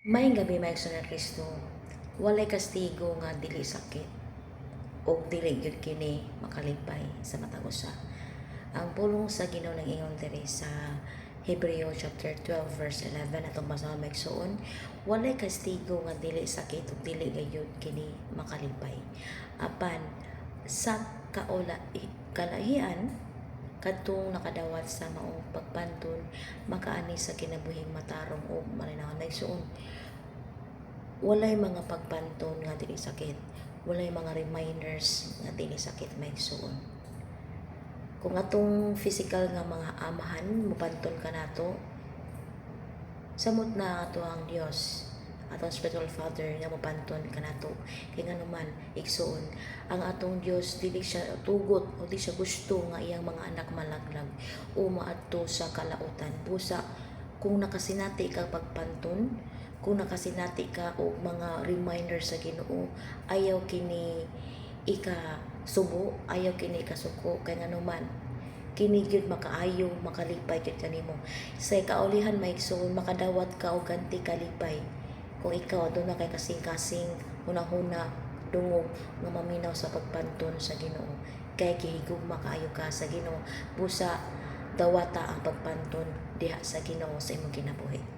May gabi maigsoon na Kristo, walay kastigo nga dili sakit o dili gyud kini makalipay sa matag usa. Ang pulong sa Ginoo ng ingon diri sa Hebreo chapter 12 verse 11 atong basahon maigsoon, walay kastigo nga dili sakit ug dili gayud kini makalipay. Apan sa kalahian kadtong nakadawat sa maong pagpantun makaani sa kinabuhing matarong ug malinawon maigsoon. Walay mga pagpantun nga dili sakit, walay mga reminders nga dili sakit maigsoon. Kung atong physical nga mga amahan mupantun kanato, samot na ato ang Dios, atong spiritual father nga mupantun kanato. Kay nga naman igsoon, ang atong Dios dili siya tugot o di siya gusto nga iyang mga anak malaglag o maadto sa kalautan. Busa kung nakasinati ka pagpantun, kung nakasinati ka og mga reminder sa Ginoo, ayaw kini subo, ayaw kini ikasuko. Kay nga naman kini gyud makaayo makalipay gyud kanimo sa kaulihan maigsoon, makadawat ka og ganti kalipay kung ikaw aduna kay kasing-kasing hunahuna dungog nga maminaw sa pagpantun sa Ginoo. Kay gihigugma kaayo ka sa Ginoo, busa dawata ang pagpantun diha sa Ginoo sa imong kinabuhi.